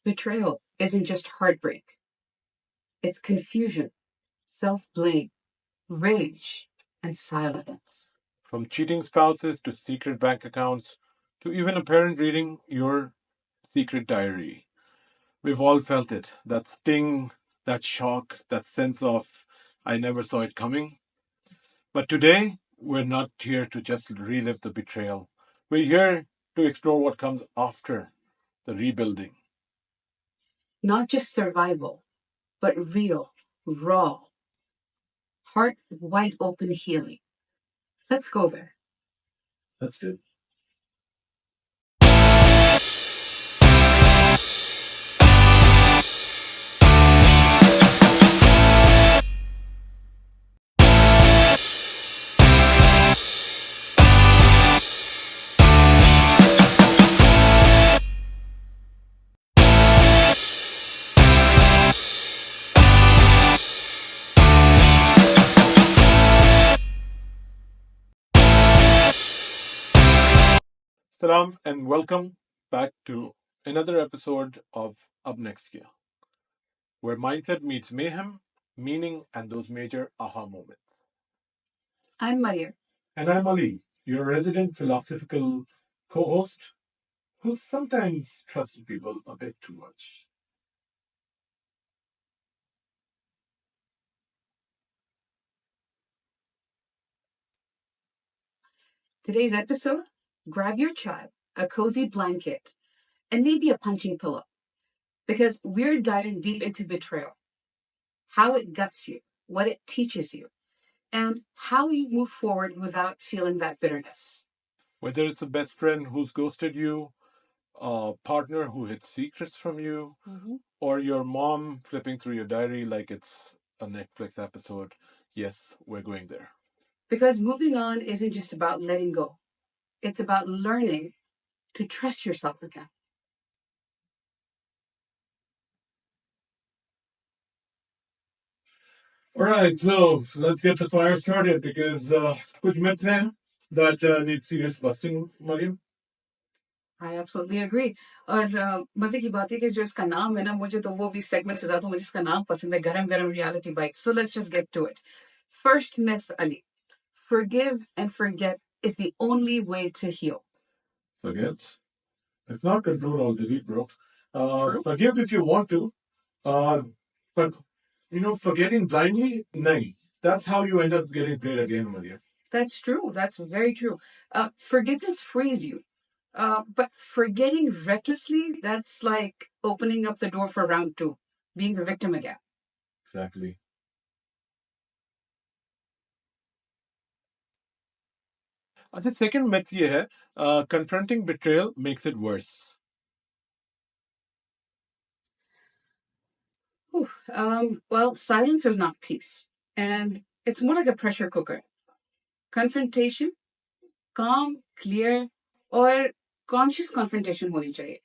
Betrayal isn't just heartbreak, it's confusion, self blame, rage, and silence. From cheating spouses to secret bank accounts to even a parent reading your secret diary. We've all felt it. That sting, that shock, that sense of, I never saw it coming. But today, we're not here to just relive the betrayal. We're here to explore what comes after the rebuilding. Not just survival, but real, raw, heart wide open healing. Let's go there. That's good. Salam and welcome back to another episode of Ab Next Year, where mindset meets mayhem, meaning, and those major aha moments. I'm Maria. And I'm Ali, your resident philosophical co host who sometimes trusts people a bit too much. Today's episode, grab your chai, a cozy blanket, and maybe a punching pillow, because we're diving deep into betrayal, how it guts you, what it teaches you, and how you move forward without feeling that bitterness. Whether it's a best friend who's ghosted you, a partner who hid secrets from you, or your mom flipping through your diary like it's a Netflix episode, yes, we're going there. Because moving on isn't just about letting go, it's about learning to trust yourself again. All right, so let's get the fire started because कुछ myths हैं that need serious busting, Mariam. I absolutely agree. और मजे की बात है कि जो इसका नाम है ना, मुझे तो वो भी सेगमेंट से ज्यादा मुझे इसका नाम पसंद है, गरम गरम reality bites. So let's just get to it. First myth, Ali. Forgive and forget is the only way to heal. Forget. It's not control or delete, bro. True. Forgive if you want to, but forgetting blindly, nahi. That's how you end up getting played again, Maria. That's true. That's very true. Forgiveness frees you. But forgetting recklessly, that's like opening up the door for round two, being the victim again. Exactly. अच्छा, second myth ये है, confronting betrayal makes it worse. Well, silence is not peace, and it's more like a pressure cooker. Confrontation, calm, clear, or conscious confrontation honi chahiye.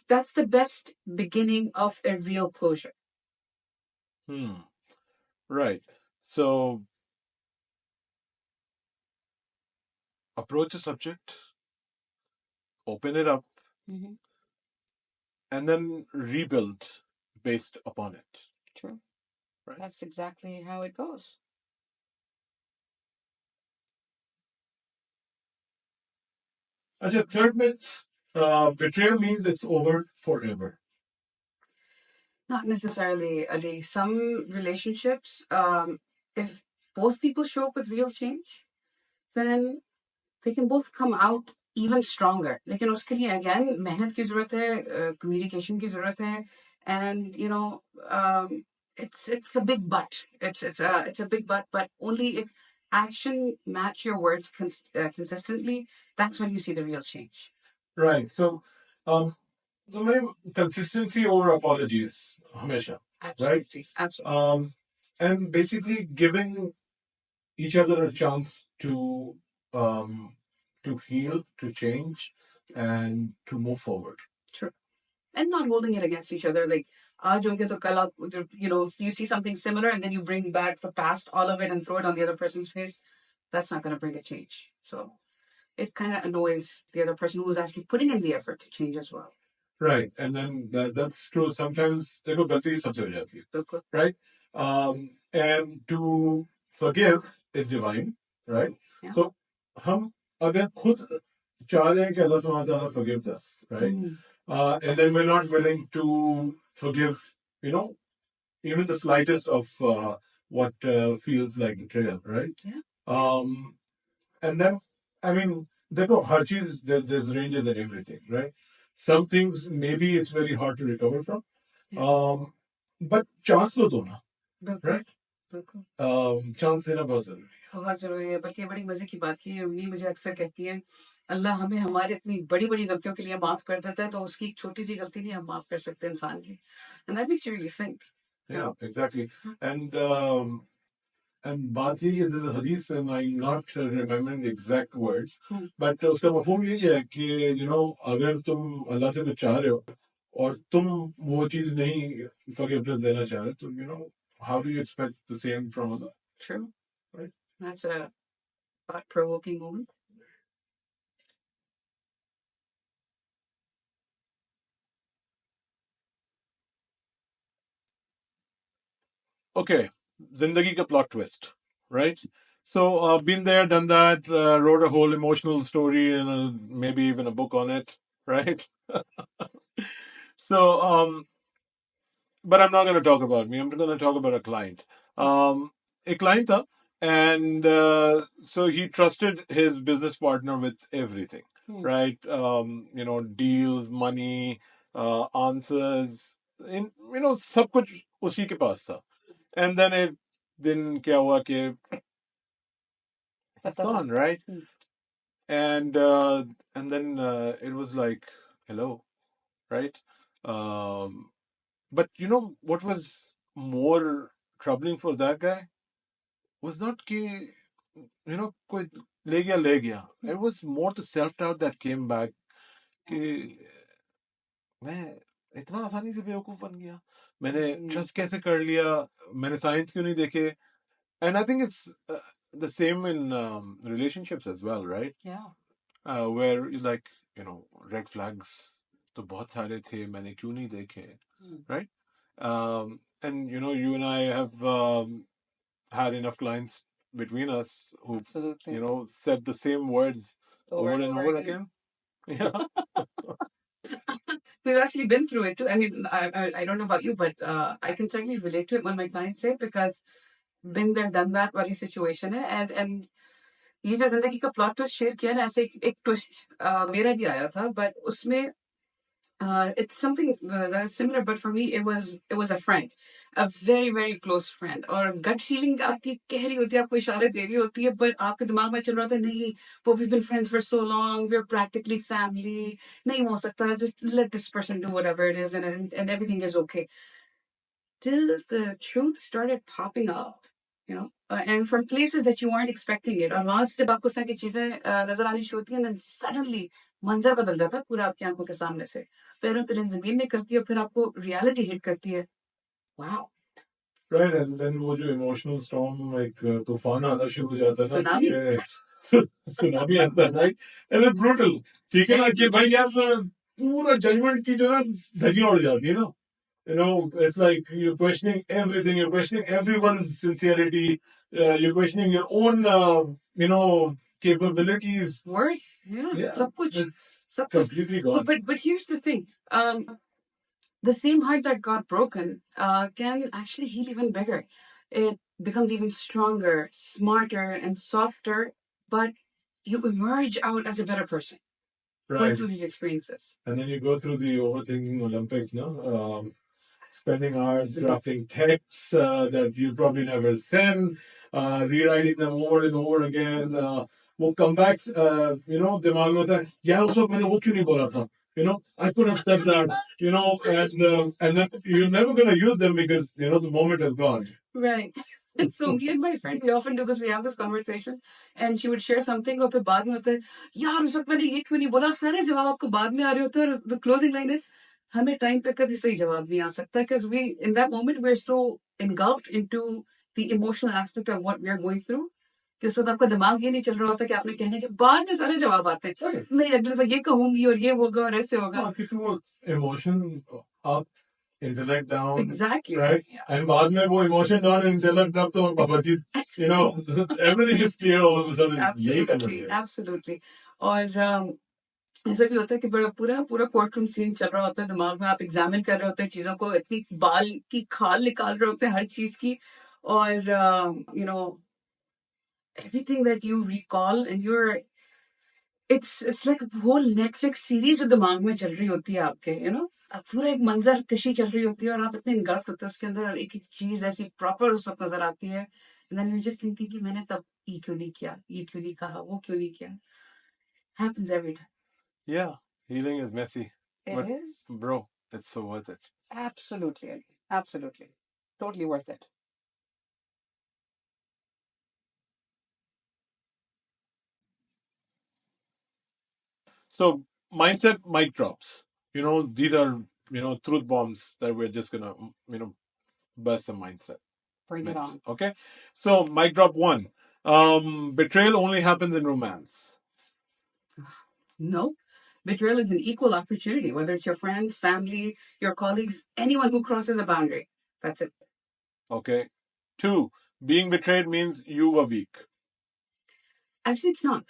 That's the best beginning of a real closure. Right. So approach a subject, open it up, and then rebuild based upon it. True. Right. That's exactly how it goes. Achha, third myth, betrayal means it's over forever. Not necessarily, Ali. Some relationships, if both people show up with real change, then they can both come out even stronger. लेकिन उसके लिए again मेहनत की ज़रूरत है, communication की ज़रूरत है, and it's a big but. It's a big but only if action match your words consistently, that's when you see the real change. Right. So, consistency over apologies, Hamesha. Absolutely. Right? Absolutely. And basically giving each other a chance to heal, to change, and to move forward. True. And not holding it against each other. Like, aaj ho gaya to kal aap, you see something similar and then you bring back the past, all of it, and throw it on the other person's face. That's not going to bring a change. So it kind of annoys the other person who's actually putting in the effort to change as well. Right, and then that's true. Sometimes देखो गलती सबसे हो जाती है, बिल्कुल right? And to forgive is divine, right? Yeah. So हम अगर खुद चाह रहे हैं कि अल्लाह सुब्हानहू व तआला forgives us, right? And then we're not willing to forgive, you know, even the slightest of what feels like betrayal, right? Yeah. And then, I mean, देखो हर चीज there's ranges and everything, right? Some things maybe it's very hard to recover from, but chance तो दो ना, बिल्कुल right? बिल्कुल Chance देना बहुत जरूरी है. बहुत जरूरी है। बल्कि बड़ी मजे की बात की है, अम्मी मुझे अक्सर कहती हैं अल्लाह हमें हमारे इतनी बड़ी बड़ी गलतियों के लिए माफ कर देता है, तो उसकी एक छोटी सी गलती नहीं हम माफ कर सकते इंसान की। And that makes you really think. Yeah, exactly. And बात यही है, there's a hadith and I'm not remembering the exact words, but उसका मफहूम यही है कि you know अगर तुम अल्लाह से कुछ चाह रहे हो और तुम वो चीज नहीं forgiveness देना चाह रहे, तो you know how do you expect the same from Allah? True. Right. That's a thought-provoking moment. Okay, Zindagi ka plot twist, right? So, been there, done that, wrote a whole emotional story and maybe even a book on it, right? So, but I'm not going to talk about me. I'm going to talk about a client. A client, tha, and so he trusted his business partner with everything, right? You know, deals, money, answers, you know, सब कुछ उसी के पास था. And then it दिन क्या हुआ कि it's gone, right? And then it was like, hello, right? But you know what was more troubling for that guy was not कि you know कोई ले गया. It was more the self doubt that came back कि मैं इतना आसानी से बेवकूफ बन गया, मैंने ट्रस्ट कैसे कर लिया, मैंने साइंस क्यों नहीं देखे. And I think it's the same in relationships as well, right? Yeah. Where you like, you know, red flags तो बहुत सारे थे, मैंने क्यों नहीं देखे, right? And you know, you and I have had enough clients between us who, Absolutely. you know, said the same words over and over again. Yeah. We've actually been through it too. I mean, I don't know about you, but I can certainly relate to it when my clients say, because been there, done that वाली situation है. And ये जो जिंदगी का plot twist share किया ना, ऐसे एक ट्विस्ट मेरा भी आया था, बट उसमें it's something that's similar, but for me it was a friend, a very very close friend. और gut feeling आपकी कह रही होती है, आपको इशारे दे रही होती है, but आपके दिमाग में चल रहा था नहीं, but we've been friends for so long, we're practically family, नहीं हो सकता, just let this person do whatever it is, and everything is okay. Till the truth started popping up, you know, and from places that you weren't expecting it. और वहां से जब आपको इस तरह की चीजें नजर आनी शुरू होती हैं, then suddenly मंजर बदल जाता है पूरा आपकी आंखों के सामने से, पैरों तले जमीन में करती है, और फिर आपको रियलिटी हिट करती है. Wow. Right, and then वो जो emotional storm, like तूफान आना शुरू हो जाता है ना, Tsunami. सुनामी आता है, right? And it's brutal. ठीक है ना कि भाई यार पूरा judgment की जो है धज्जियां उड़ जाती है ना. You know, it's like you're questioning everything. You're questioning everyone's sincerity. You're questioning your own, you know, capabilities. Worth. Yeah. सब कुछ. सब कुछ. Completely gone. But here's the thing. The same heart that got broken can actually heal even bigger. It becomes even stronger, smarter, and softer, but you emerge out as a better person. Going Right. through these experiences. And then you go through the overthinking Olympics, no? Spending hours drafting texts that you probably never send, rewriting them over and over again. वो comebacks, you know, दिमाग में होता है, यार उस वक्त मैंने वो क्यों नहीं बोला था? You know, I could have said that, you know, and then you're never going to use them because, you know, the moment is gone. Right. So me and my friend, we often do this. We have this conversation, and she would share something, और फिर बाद में होता है, यार उस वक्त मैंने ये क्यों नहीं बोला? सारे जवाब आपको बाद में आ रहे होते हैं, और the closing line is, हमें टाइम पे कभी सही जवाब नहीं आ सकता, because we in that moment we're so engulfed into the emotional aspect of what we're going through कि उस वक्त आपका दिमाग ये नहीं चल रहा होता कि आपने कहने के बाद में सारे जवाब आते हैं, मैं अगली दफा ये कहूंगी और ये होगा और ऐसे होगा. Emotion up, intellect down, Exactly. right? Yeah. And बाद में वो emotion down and intellect up तो बाबाजी, everything is clear all of a sudden. यही करना Absolutely, चाहिए. absolutely. और ऐसा भी होता है कि बड़ा पूरा कोर्ट रूम सीन चल रहा होता है दिमाग में, आप एग्जामिन कर रहे होते हैं चीजों को, इतनी बाल की खाल निकाल रहे होते हैं हर चीज की, और you know everything that you recall and it's like a whole Netflix series जो दिमाग में चल रही होती है आपके, अब पूरा एक मंजर कशी चल रही होती है और आप इतने इंगल्फ्ड होते हैं उसके अंदर, और एक एक चीज ऐसी प्रॉपर उस वक्त नजर आती है, and then you're just thinking कि मैंने तब ये क्यों नहीं किया, ये क्यों नहीं कहा, वो क्यों नहीं किया. Happens every time. Yeah, healing is messy. It But is. bro, it's so worth it. Absolutely, Ali. Absolutely. Totally worth it. So mindset mic drops. These are truth bombs that we're just gonna burst some mindset. Bring it myths. on. Okay. So mic drop one. Betrayal only happens in romance. No. Betrayal is an equal opportunity, whether it's your friends, family, your colleagues, anyone who crosses a boundary. That's it. Okay. Two, being betrayed means you were weak. Actually, it's not.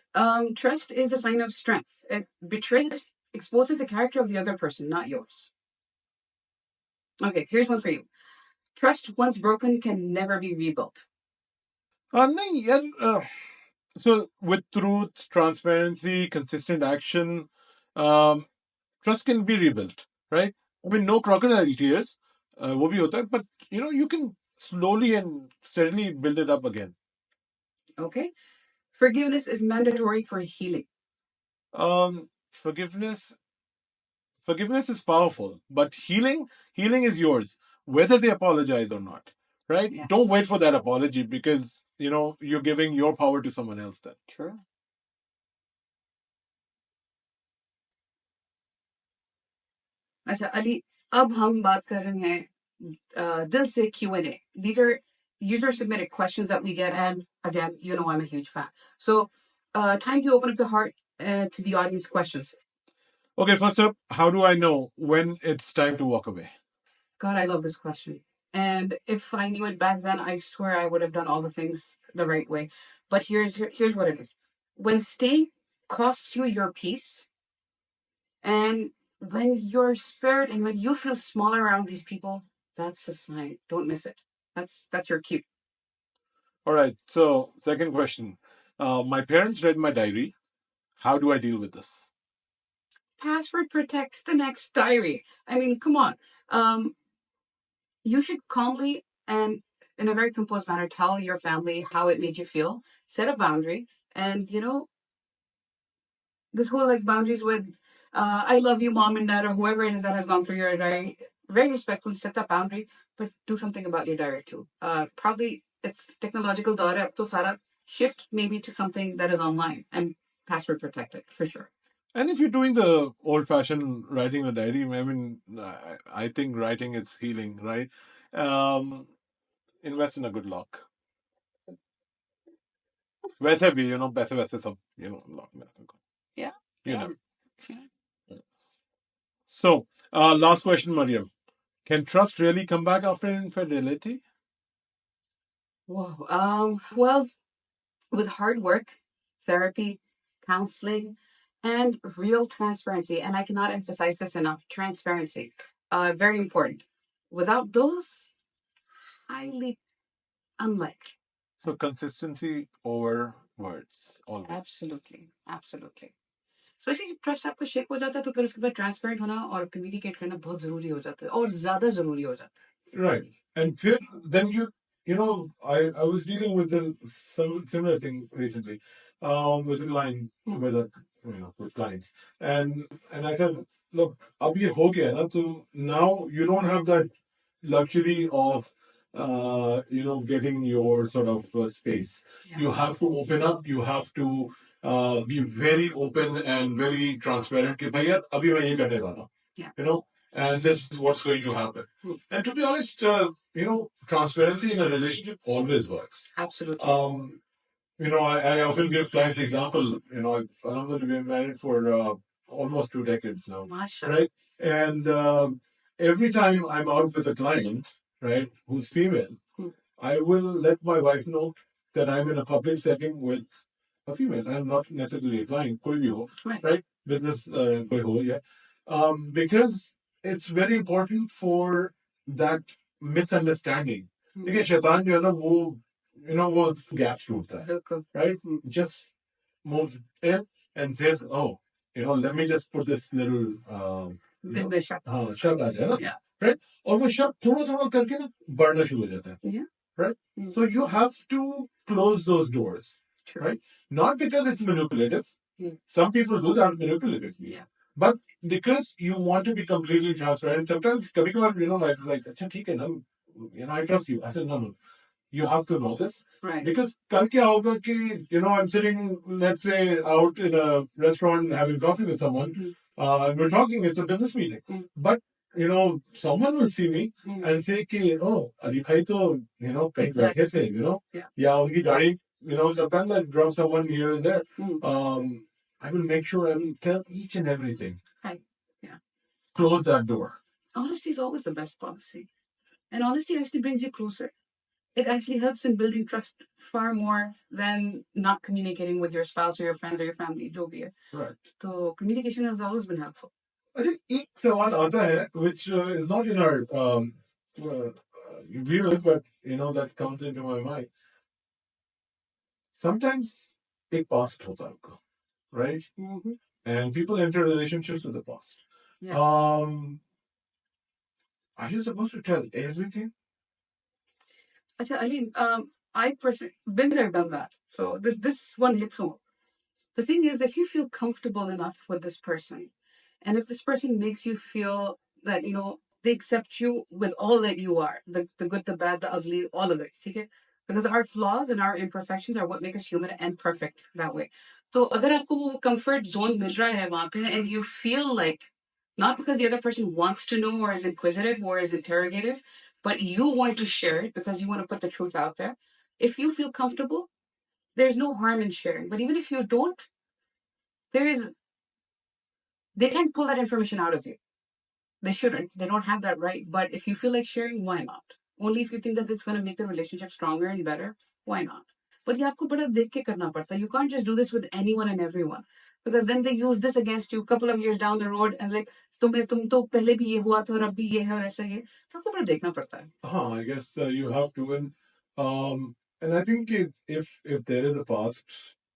Trust is a sign of strength. Betrayal exposes the character of the other person, not yours. Okay, here's one for you. Trust, once broken, can never be rebuilt. नहीं यार, so with truth, transparency, consistent action, trust can be rebuilt, right? I mean, no crocodile tears, वो भी होता है, but you can slowly and steadily build it up again. Okay? Forgiveness is mandatory for healing. Forgiveness is powerful, but healing is yours, whether they apologize or not, right? Yeah. Don't wait for that apology, because you're giving your power to someone else then. True. अच्छा अली, अब हम बात कर रहे हैं दिल से Q&A. These are user submitted questions that we get, and again, I'm a huge fan. So, time to open up the heart to the audience questions. Okay, first up, how do I know when it's time to walk away? God, I love this question. And if I knew it back then, I swear I would have done all the things the right way. But here's what it is. When staying costs you your peace, and when your spirit and when you feel smaller around these people, that's a sign. Don't miss it. That's your cue. All right, so second question. My parents read my diary. How do I deal with this? Password protect the next diary. I mean, come on. You should calmly and in a very composed manner tell your family how it made you feel. Set a boundary, and this whole like boundaries with I love you, mom and dad, or whoever it is that has gone through your diary. Very respectfully set that boundary, but do something about your diary too. Probably it's technological data, so Sara shift maybe to something that is online and password protected for sure. And if you're doing the old-fashioned writing a diary, I mean, I think writing is healing, right? Invest in a good lock. वैसे भी पैसे वैसे सब lock में रखो. Yeah. You Yeah. know. Yeah. So, last question, Mariam. Can trust really come back after infidelity? Whoa. Well, with hard work, therapy, counseling, and real transparency, and I cannot emphasize this enough, transparency, very important. Without those, highly unlikely. So consistency over words, always. Absolutely. Specially जब trust आपका shake हो जाता है तो फिर उसके बाद transparent होना और कम्युनिकेट करना बहुत जरूरी हो जाता है, और ज्यादा जरूरी हो जाता है. Right. And then I was dealing with some similar thing recently, with a client, with clients, and I said, look, अब ये हो गया ना, तो now you don't have that luxury of getting your sort of space. Yeah. You have to open up. You have to be very open and very transparent. कि भैया अभी मैं ये करने वाला हूँ. Yeah. And this is what's going to happen. And to be honest, transparency in a relationship always works. Absolutely. I often give clients example. I've been married for almost 2 decades now, Mashallah. right? And every time I'm out with a client, right, who's female, I will let my wife know that I'm in a public setting with a female. I'm not necessarily a client, koi bhi ho, right? Business, koi ho, yeah. Because it's very important for that misunderstanding. देखिए शैतान जो है ना वो gaps ढूंढता है, बिल्कुल. right? Just moves in and says, oh, let me just put this little दिल में शक. हाँ शब्द आ जाए ना, Yeah. right? और वो शब्द थोड़ा थोड़ा करके ना बढ़ना शुरू हो जाता है, Yeah. right? So you have to close those doors, True. right? Not because it's manipulative. Mm. Some people do that manipulatively. Yeah. But because you want to be completely transparent, sometimes कभी कभार life is like, अच्छा ठीक है ना, I trust you. I said, no. You have to know this. Right. Because कल क्या होगा कि, I'm sitting, let's say, out in a restaurant having coffee with someone, and we're talking, it's a business meeting. But, someone will see me and say कि, oh, Ali bhai to, कहीं बैठे थे, Yeah. या उनकी गाड़ी, sometimes I drop someone here and there. I will make sure I will tell each and everything. Right. Yeah. Close that door. Honesty is always the best policy. And honesty actually brings you closer. It actually helps in building trust far more than not communicating with your spouse or your friends or your family, जो भी है. Right. So communication has always been helpful. I think एक सवाल आता है which is not in our views, but that comes into my mind. Sometimes एक past होता है आपका, right? Mm-hmm. And people enter relationships with the past. Yeah. Are you supposed to tell everything? Achha, Ali, I personally been there, done that. So this one hits home. The thing is, if you feel comfortable enough with this person, and if this person makes you feel that they accept you with all that you are, the good, the bad, the ugly, all of it, okay? Because our flaws and our imperfections are what make us human and perfect that way. So, अगर आपको वो comfort zone मिल रहा है वहाँ पे, and you feel like, not because the other person wants to know or is inquisitive or is interrogative, but you want to share it because you want to put the truth out there. If you feel comfortable, there's no harm in sharing. But even if you don't, they can't pull that information out of you. They shouldn't. They don't have that right. But if you feel like sharing, why not? Only if you think that it's going to make the relationship stronger and better, why not? But you have to देख के करना पड़ता है. You can't just do this with anyone and everyone. Because then they use this against you a couple of years down the road and like, तुम तो पहले भी ये हुआ था और अब भी ये है और ऐसा ये. तो आपको बड़ा देखना पड़ता है. I guess you have to. And I think if there is a past,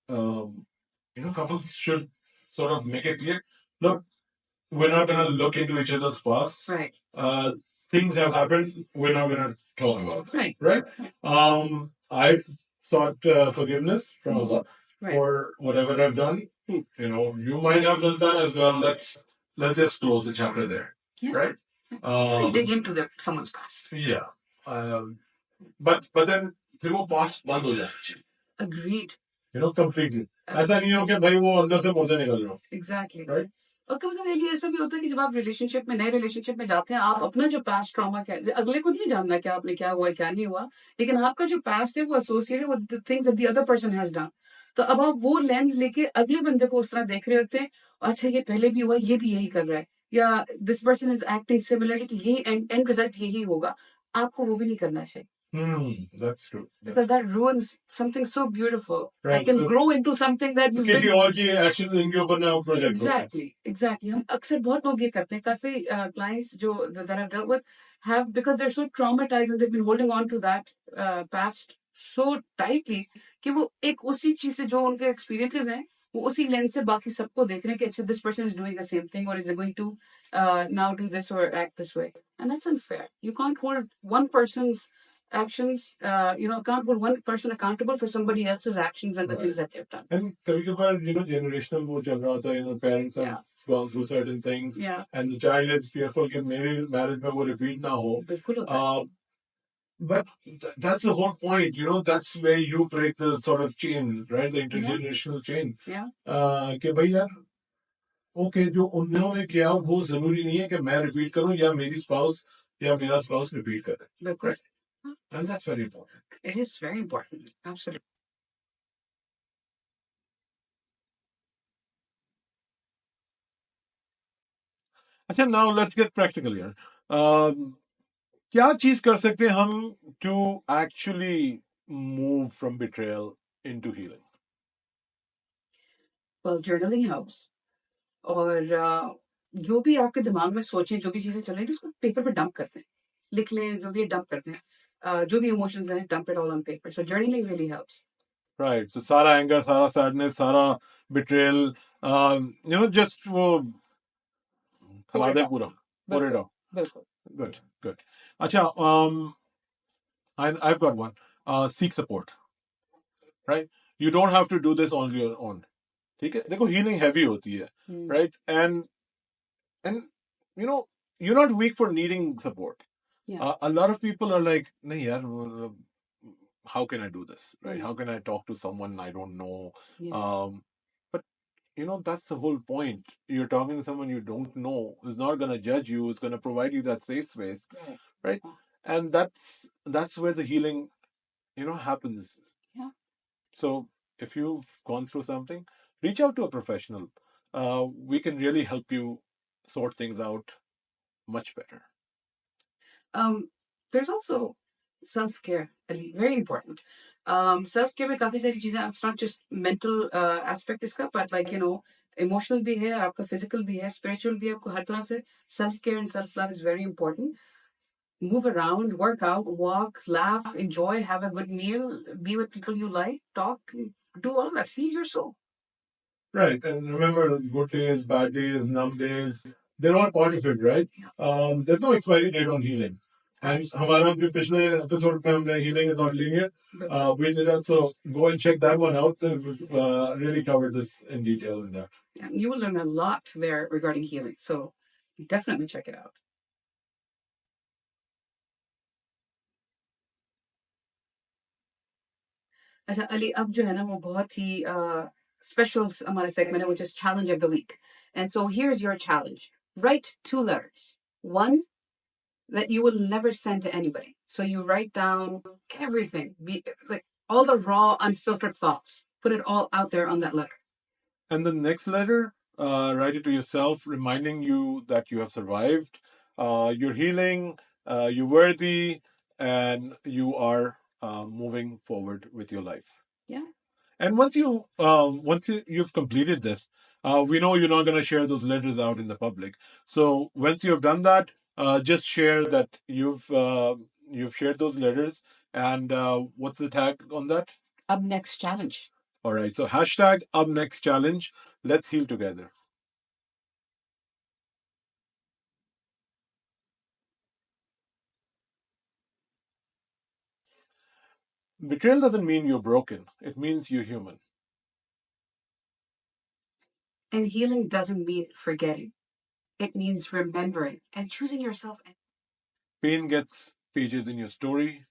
couples should sort of make it clear. Look, we're not going to look into each other's pasts. Right. Things have happened. We're not going to talk about it. Right. I've sought forgiveness from Allah for whatever I've done. You might have done that as well. Let's just close the chapter there. Yeah. Right. Dig into someone's past. Yeah. But then फिर वो past बंद हो जाती है. Agreed. Completely. ऐसा नहीं हो कि भाई वो अंदर से मुझे निकल रहा हो. Exactly. Right. और कभी कभी ऐसा भी होता है कि जब आप नए रिलेशनशिप में जाते हैं, आप अपना जो पास्ट ट्रॉमा क्या है, अगले को नहीं जानना कि आपने क्या हुआ क्या नहीं हुआ, लेकिन आपका जो पास्ट है वो associated with the things that the other person has done. तो अब आप वो लेंस लेके अगले बंदे को उस तरह देख रहे होते हैं, अच्छा ये पहले भी हुआ, ये भी यही कर रहा है, या this person is acting similarly, तो ये एंड रिजल्ट यही होगा. आपको वो भी नहीं करना चाहिए. That's true. Because that ruins something so beautiful. Right. That can grow into something that you. किसी और की एक्शन इनके ऊपर ना प्रोजेक्ट. Exactly. हम अक्सर बहुत लोग ये करते हैं. काफी clients जो that I've dealt with have, because they're so traumatized and they've been holding on to that past so tightly कि वो एक उसी चीज से जो उनके experiences हैं वो उसी लेंस से बाकी सबको देख रहे हैं कि अच्छा this person is doing the same thing or is going to now do this or act this way, and that's unfair. You can't hold one person's actions, can't hold one person accountable for somebody else's actions and the things that they've done. And कभी-कभार, generational वो चल रहा होता है, parents have gone through certain things, and the child is fearful कि मेरी marriage में वो repeat ना हो. बिल्कुल होता है. But that's the whole point, that's where you break the sort of chain, right? The intergenerational chain. Yeah. कि भाई यार, okay, जो उन्होंने किया वो जरूरी नहीं है कि मैं repeat करूं या मेरी spouse या मेरा spouse repeat करे. बिल्कुल. And that's very important. It is very important. Absolutely. अच्छा, now let's get practical here. क्या चीज कर सकते हैं हम to actually move from betrayal into healing? Well, journaling helps. और जो भी आपके दिमाग में सोचें, जो भी चीजें चल रही हैं, उसको पेपर पे डंप करते हैं, लिख लें, जो भी डंप करते हैं, जो भी इमोशंस हैं, dump it all on paper. So journaling really helps. Right. So सारा anger, सारा sadness, सारा betrayal, just वो Pour खला it दे out. पूरा. Pour it बिल्कुल, out. बिल्कुल. Good, good. अच्छा, I've got one. Seek support. Right? You don't have to do this on your own. ठीक है? देखो, healing heavy होती है. Hmm. Right? And you know, you're not weak for needing support. Yeah. A lot of people are like, nahi yaar, how can I do this? Right? Hmm. How can I talk to someone I don't know? Yeah. But that's the whole point. You're talking to someone you don't know, who's not going to judge you, who's going to provide you that safe space, Right. right? And that's where the healing, happens. Yeah. So if you've gone through something, reach out to a professional. We can really help you sort things out much better. There's also self-care, very important. Self-care में काफी सारी चीजें, it's not just mental aspect इसका, but like, emotional भी है, आपका physical भी है, spiritual भी है, आपको हर तरह से self-care and self-love is very important. Move around, work out, walk, laugh, enjoy, have a good meal, be with people you like, talk, do all that, feed your soul. Right. And remember, good days, bad days, numb days, they're all part of it, right? There's no expiry date on healing. And हमारा भी पिछले episode में हमने healing is not linear. We did that, so go and check that one out. We've really covered this in detail in that. Yeah, you will learn a lot there regarding healing, so definitely check it out. अच्छा अली, अब जो है ना वो बहुत ही special हमारा segment है, which is challenge of the week. And so here's your challenge. Write 2 letters. One that you will never send to anybody. So you write down everything, like all the raw, unfiltered thoughts. Put it all out there on that letter. And the next letter, write it to yourself, reminding you that you have survived, you're healing, you're worthy, and you are moving forward with your life. Yeah. And you've completed this, we know you're not going to share those letters out in the public. So once you have done that, just share that you've shared those letters. And what's the tag on that? Up next challenge. All right. So hashtag up next challenge. Let's heal together. Betrayal doesn't mean you're broken. It means you're human. And healing doesn't mean forgetting. It means remembering and choosing yourself. Pain gets pages in your story,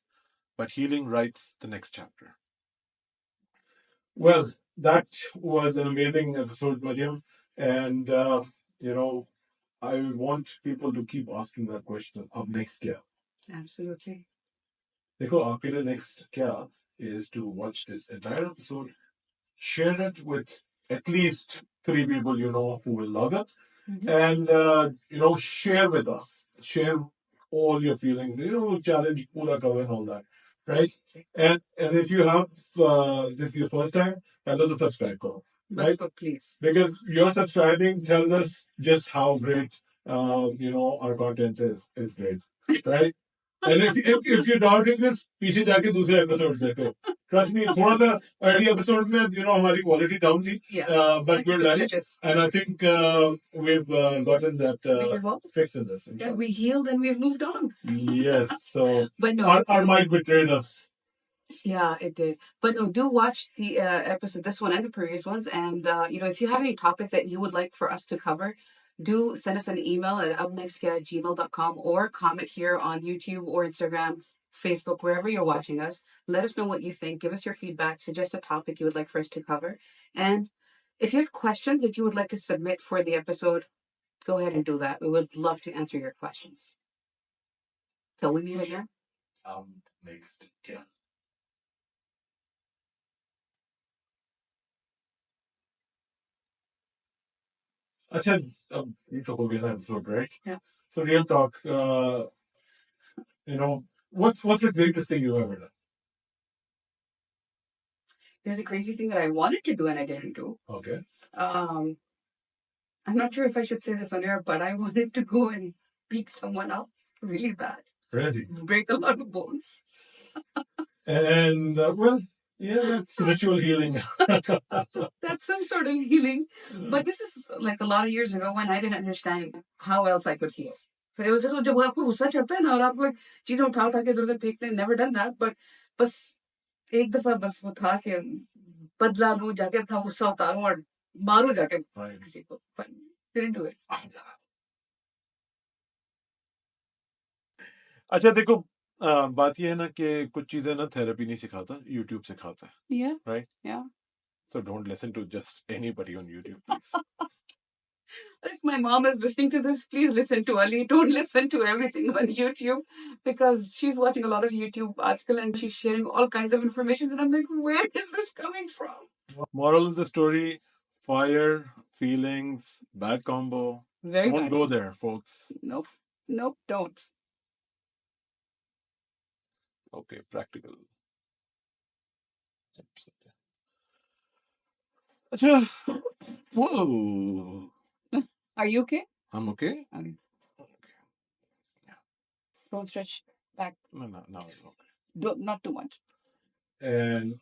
but healing writes the next chapter. Well, that was an amazing episode, Mariam. And, I want people to keep asking that question, अब next क्या? Absolutely. देखो, आपके लिए next क्या is to watch this entire episode, share it with at least 3 people you know who will love it, and share with us, share all your feelings, challenge pura cover and all that, right? And if you have this is your first time, pehले to subscribe karo, right? But please, Because your subscribing tells us just how great our content is. It's great, right? And if you're doubting this, पीछे जाके दूसरे episodes देखो. Trust me, थोड़ा सा early episode में हमारी quality down थी, but we're learning, and I think we've gotten that fixed in this. Yeah, we healed and we've moved on. Yes, so But no, our mind betrayed us. yeah, it did. But no, do watch the episode, this one and the previous ones. And, if you have any topic that you would like for us to cover, do send us an email at upnextka@gmail.com or comment here on YouTube or Instagram, Facebook, wherever you're watching us. Let us know what you think. Give us your feedback. Suggest a topic you would like for us to cover. And if you have questions that you would like to submit for the episode, go ahead and do that. We would love to answer your questions. Till we meet again. Next, yeah. Acha, you talk about the episode, right? Yeah. So real talk, what's the greatest thing you've ever done? There's a crazy thing that I wanted to do and I didn't do. Okay. Um, I'm not sure if I should say this on air, but I wanted to go and beat someone up really bad, Really? break a lot of bones. And that's ritual healing. That's some sort of healing. But this is like a lot of years ago when I didn't understand how else I could heal. So it was just जब आपको गुस्सा चढ़ता है ना और आप लोग चीजें उठा के इधर उधर फेंकते हैं, never done that, but बस एक दफा बस वो था कि बदला लूं, जाके अपना गुस्सा उतारूं और मारूं जाके किसी को, but didn't do it. अच्छा देखो, बात ये है ना कि कुछ चीजें ना थेरेपी नहीं सिखाता, यूट्यूब सिखाता है. Yeah. Right? Yeah. So don't listen to just anybody on YouTube, please. If my mom is listening to this, please listen to Ali. Don't listen to everything on YouTube because she's watching a lot of YouTube article and she's sharing all kinds of information. And I'm like, where is this coming from? Moral of the story: fire, feelings, bad combo. Very Don't bad. go there, folks. Nope. Nope. Don't. Okay, practical. Acha. Whoa. Are you okay? I'm okay. Okay. Don't stretch back. No, okay. Don't, not too much. And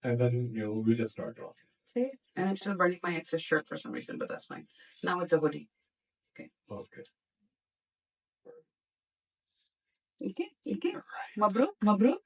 then we just start talking. See? And I'm still burning my ex's shirt for some reason, but that's fine. Now it's a hoodie. Okay. Okay. Okay. Mabruk.